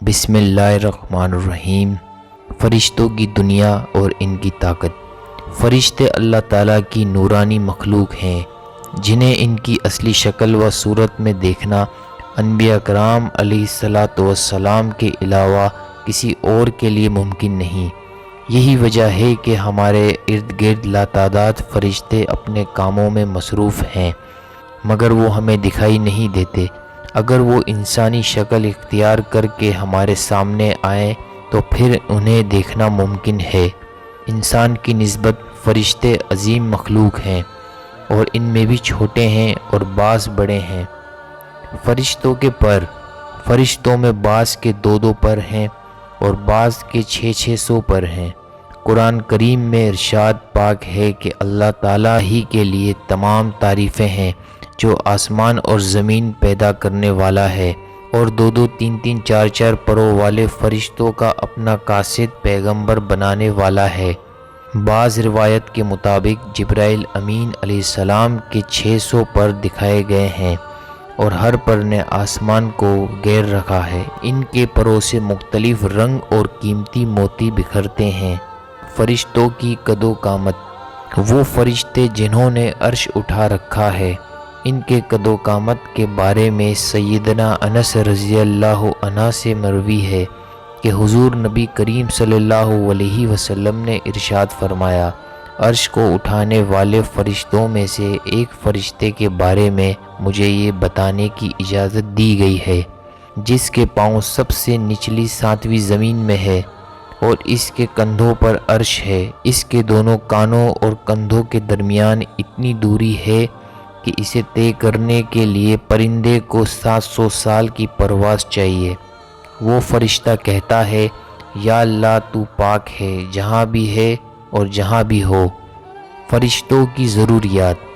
بسم اللہ الرحمن الرحیم۔ فرشتوں کی دنیا اور ان کی طاقت۔ فرشتے اللہ تعالیٰ کی نورانی مخلوق ہیں جنہیں ان کی اصلی شکل و صورت میں دیکھنا انبیاء کرام علیہ الصلاۃ والسلام کے علاوہ کسی اور کے لیے ممکن نہیں۔ یہی وجہ ہے کہ ہمارے ارد گرد لاتعداد فرشتے اپنے کاموں میں مصروف ہیں، مگر وہ ہمیں دکھائی نہیں دیتے۔ اگر وہ انسانی شکل اختیار کر کے ہمارے سامنے آئیں تو پھر انہیں دیکھنا ممکن ہے۔ انسان کی نسبت فرشتے عظیم مخلوق ہیں اور ان میں بھی چھوٹے ہیں اور بعض بڑے ہیں۔ فرشتوں کے پر، فرشتوں میں بعض کے 2 پر ہیں اور بعض کے 600 پر ہیں۔ قرآن کریم میں ارشاد پاک ہے کہ اللہ تعالیٰ ہی کے لیے تمام تعریفیں ہیں جو آسمان اور زمین پیدا کرنے والا ہے، اور 2 3 4 پروں والے فرشتوں کا اپنا قاصد پیغمبر بنانے والا ہے۔ بعض روایت کے مطابق جبرائیل امین علیہ السلام کے 600 پر دکھائے گئے ہیں اور ہر پر نے آسمان کو گھیر رکھا ہے۔ ان کے پروں سے مختلف رنگ اور قیمتی موتی بکھرتے ہیں۔ فرشتوں کی قد و قامت۔ وہ فرشتے جنہوں نے عرش اٹھا رکھا ہے، ان کے قد و قامت کے بارے میں سیدنا انس رضی اللہ عنہ سے مروی ہے کہ حضور نبی کریم صلی اللہ علیہ وسلم نے ارشاد فرمایا، عرش کو اٹھانے والے فرشتوں میں سے ایک فرشتے کے بارے میں مجھے یہ بتانے کی اجازت دی گئی ہے جس کے پاؤں سب سے نچلی 7ویں زمین میں ہے اور اس کے کندھوں پر عرش ہے۔ اس کے دونوں کانوں اور کندھوں کے درمیان اتنی دوری ہے کہ اسے طے کرنے کے لیے پرندے کو 700 سال کی پرواز چاہیے۔ وہ فرشتہ کہتا ہے، یا اللہ تو پاک ہے جہاں بھی ہے اور جہاں بھی ہو۔ فرشتوں کی ضروریات۔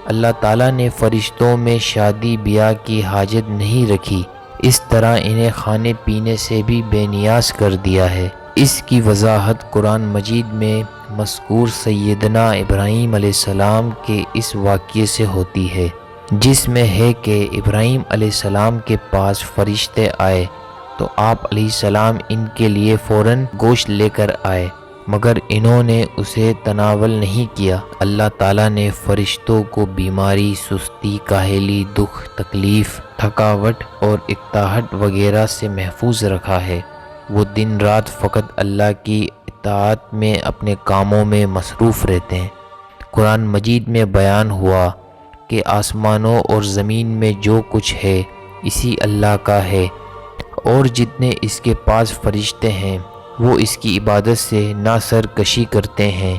اللہ تعالیٰ نے فرشتوں میں شادی بیاہ کی حاجت نہیں رکھی، اس طرح انہیں کھانے پینے سے بھی بے نیاز کر دیا ہے۔ اس کی وضاحت قرآن مجید میں مذکور سیدنا ابراہیم علیہ السلام کے اس واقعے سے ہوتی ہے، جس میں ہے کہ ابراہیم علیہ السلام کے پاس فرشتے آئے تو آپ علیہ السلام ان کے لیے فوراً گوشت لے کر آئے، مگر انہوں نے اسے تناول نہیں کیا۔ اللہ تعالیٰ نے فرشتوں کو بیماری، سستی، کاہلی، دکھ، تکلیف، تھکاوٹ اور اکتاہٹ وغیرہ سے محفوظ رکھا ہے۔ وہ دن رات فقط اللہ کی اطاعت میں اپنے کاموں میں مصروف رہتے ہیں۔ قرآن مجید میں بیان ہوا کہ آسمانوں اور زمین میں جو کچھ ہے اسی اللہ کا ہے، اور جتنے اس کے پاس فرشتے ہیں وہ اس کی عبادت سے نہ سرکشی کرتے ہیں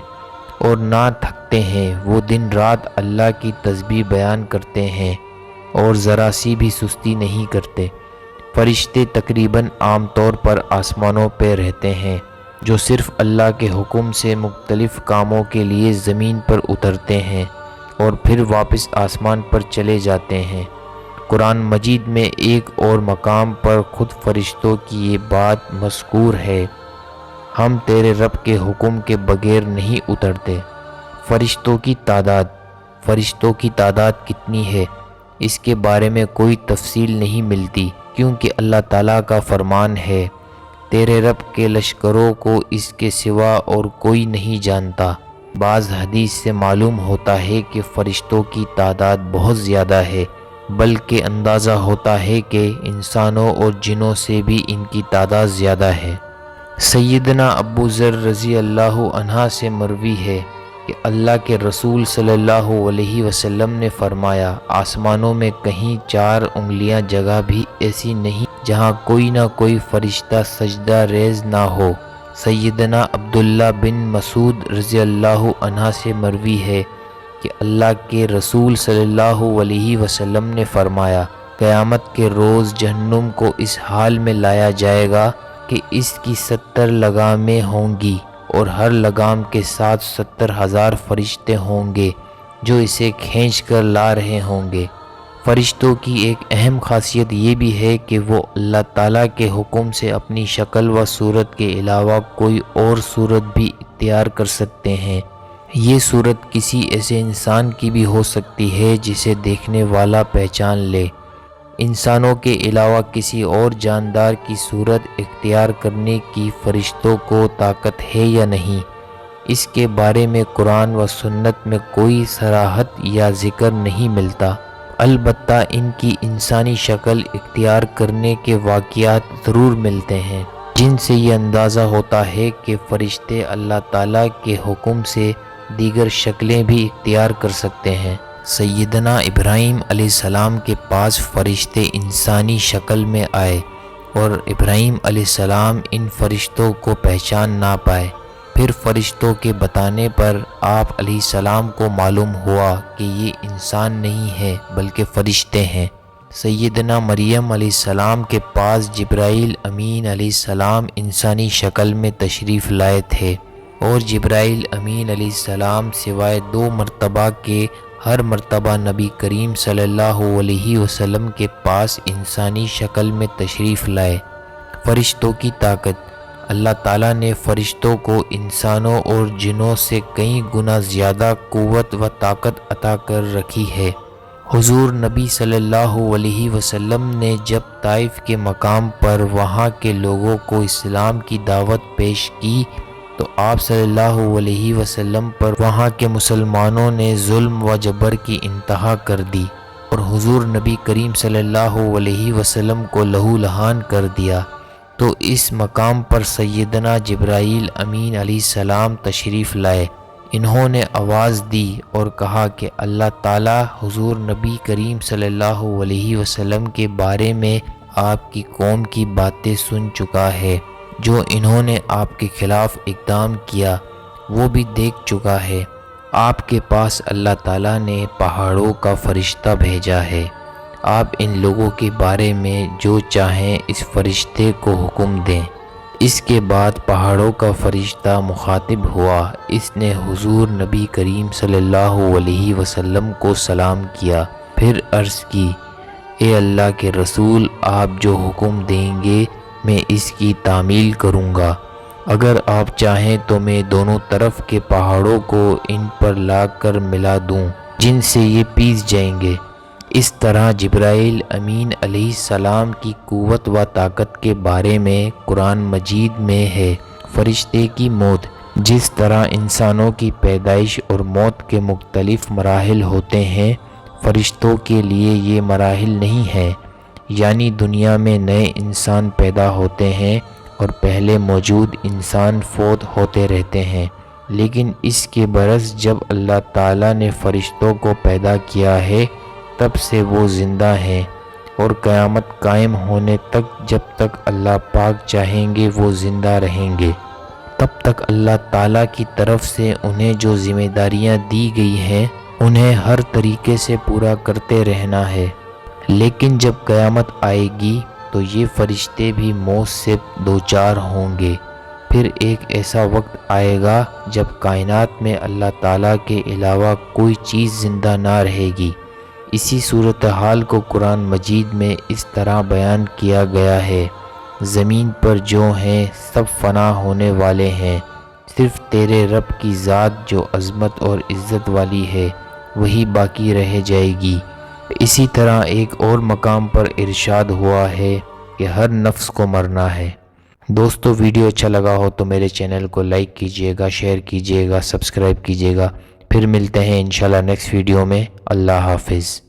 اور نہ تھکتے ہیں۔ وہ دن رات اللہ کی تسبیح بیان کرتے ہیں اور ذرا سی بھی سستی نہیں کرتے۔ فرشتے تقریباً عام طور پر آسمانوں پہ رہتے ہیں، جو صرف اللہ کے حکم سے مختلف کاموں کے لیے زمین پر اترتے ہیں اور پھر واپس آسمان پر چلے جاتے ہیں۔ قرآن مجید میں ایک اور مقام پر خود فرشتوں کی یہ بات مذکور ہے، ہم تیرے رب کے حکم کے بغیر نہیں اترتے۔ فرشتوں کی تعداد۔ فرشتوں کی تعداد کتنی ہے اس کے بارے میں کوئی تفصیل نہیں ملتی، کیونکہ اللہ تعالیٰ کا فرمان ہے، تیرے رب کے لشکروں کو اس کے سوا اور کوئی نہیں جانتا۔ بعض حدیث سے معلوم ہوتا ہے کہ فرشتوں کی تعداد بہت زیادہ ہے، بلکہ اندازہ ہوتا ہے کہ انسانوں اور جنوں سے بھی ان کی تعداد زیادہ ہے۔ سیدنا ابو ذر رضی اللہ عنہ سے مروی ہے کہ اللہ کے رسول صلی اللہ علیہ وسلم نے فرمایا، آسمانوں میں کہیں 4 انگلیاں جگہ بھی ایسی نہیں جہاں کوئی نہ کوئی فرشتہ سجدہ ریز نہ ہو۔ سیدنا عبداللہ بن مسعود رضی اللہ عنہ سے مروی ہے کہ اللہ کے رسول صلی اللہ علیہ وسلم نے فرمایا، قیامت کے روز جہنم کو اس حال میں لایا جائے گا کہ اس کی 70 لگامیں ہوں گی اور ہر لگام کے ساتھ 70,000 فرشتے ہوں گے جو اسے کھینچ کر لا رہے ہوں گے۔ فرشتوں کی ایک اہم خاصیت یہ بھی ہے کہ وہ اللہ تعالیٰ کے حکم سے اپنی شکل و صورت کے علاوہ کوئی اور صورت بھی اختیار کر سکتے ہیں۔ یہ صورت کسی ایسے انسان کی بھی ہو سکتی ہے جسے دیکھنے والا پہچان لے۔ انسانوں کے علاوہ کسی اور جاندار کی صورت اختیار کرنے کی فرشتوں کو طاقت ہے یا نہیں، اس کے بارے میں قرآن و سنت میں کوئی صراحت یا ذکر نہیں ملتا۔ البتہ ان کی انسانی شکل اختیار کرنے کے واقعات ضرور ملتے ہیں، جن سے یہ اندازہ ہوتا ہے کہ فرشتے اللہ تعالیٰ کے حکم سے دیگر شکلیں بھی اختیار کر سکتے ہیں۔ سیدنا ابراہیم علیہ السلام کے پاس فرشتے انسانی شکل میں آئے اور ابراہیم علیہ السلام ان فرشتوں کو پہچان نہ پائے۔ پھر فرشتوں کے بتانے پر آپ علیہ السلام کو معلوم ہوا کہ یہ انسان نہیں ہے بلکہ فرشتے ہیں۔ سیدنا مریم علیہ السلام کے پاس جبرائیل امین علیہ السلام انسانی شکل میں تشریف لائے تھے، اور جبرائیل امین علیہ السلام سوائے 2 مرتبہ کے ہر مرتبہ نبی کریم صلی اللہ علیہ وسلم کے پاس انسانی شکل میں تشریف لائے۔ فرشتوں کی طاقت۔ اللہ تعالیٰ نے فرشتوں کو انسانوں اور جنوں سے کئی گنا زیادہ قوت و طاقت عطا کر رکھی ہے۔ حضور نبی صلی اللہ علیہ وسلم نے جب طائف کے مقام پر وہاں کے لوگوں کو اسلام کی دعوت پیش کی تو آپ صلی اللہ علیہ وسلم پر وہاں کے مسلمانوں نے ظلم و جبر کی انتہا کر دی اور حضور نبی کریم صلی اللہ علیہ وسلم کو لہو لہان کر دیا۔ تو اس مقام پر سیدنا جبرائیل امین علیہ السلام تشریف لائے۔ انہوں نے آواز دی اور کہا کہ اللہ تعالیٰ حضور نبی کریم صلی اللہ علیہ وسلم کے بارے میں آپ کی قوم کی باتیں سن چکا ہے، جو انہوں نے آپ کے خلاف اقدام کیا وہ بھی دیکھ چکا ہے۔ آپ کے پاس اللہ تعالیٰ نے پہاڑوں کا فرشتہ بھیجا ہے، آپ ان لوگوں کے بارے میں جو چاہیں اس فرشتے کو حکم دیں۔ اس کے بعد پہاڑوں کا فرشتہ مخاطب ہوا، اس نے حضور نبی کریم صلی اللہ علیہ وسلم کو سلام کیا، پھر عرض کی، اے اللہ کے رسول، آپ جو حکم دیں گے میں اس کی تعمیل کروں گا۔ اگر آپ چاہیں تو میں دونوں طرف کے پہاڑوں کو ان پر لا کر ملا دوں جن سے یہ پیس جائیں گے۔ اس طرح جبرائیل امین علیہ السلام کی قوت و طاقت کے بارے میں قرآن مجید میں ہے۔ فرشتے کی موت۔ جس طرح انسانوں کی پیدائش اور موت کے مختلف مراحل ہوتے ہیں، فرشتوں کے لیے یہ مراحل نہیں ہیں، یعنی دنیا میں نئے انسان پیدا ہوتے ہیں اور پہلے موجود انسان فوت ہوتے رہتے ہیں، لیکن اس کے برعکس جب اللہ تعالیٰ نے فرشتوں کو پیدا کیا ہے تب سے وہ زندہ ہیں اور قیامت قائم ہونے تک جب تک اللہ پاک چاہیں گے وہ زندہ رہیں گے۔ تب تک اللہ تعالیٰ کی طرف سے انہیں جو ذمہ داریاں دی گئی ہیں انہیں ہر طریقے سے پورا کرتے رہنا ہے، لیکن جب قیامت آئے گی تو یہ فرشتے بھی موت سے دوچار ہوں گے۔ پھر ایک ایسا وقت آئے گا جب کائنات میں اللہ تعالیٰ کے علاوہ کوئی چیز زندہ نہ رہے گی۔ اسی صورتحال کو قرآن مجید میں اس طرح بیان کیا گیا ہے، زمین پر جو ہیں سب فنا ہونے والے ہیں، صرف تیرے رب کی ذات جو عظمت اور عزت والی ہے وہی باقی رہ جائے گی۔ اسی طرح ایک اور مقام پر ارشاد ہوا ہے کہ ہر نفس کو مرنا ہے۔ دوستو، ویڈیو اچھا لگا ہو تو میرے چینل کو لائک کیجیے گا، شیئر کیجیے گا، سبسکرائب کیجیے گا۔ پھر ملتے ہیں انشاءاللہ نیکسٹ ویڈیو میں۔ اللہ حافظ۔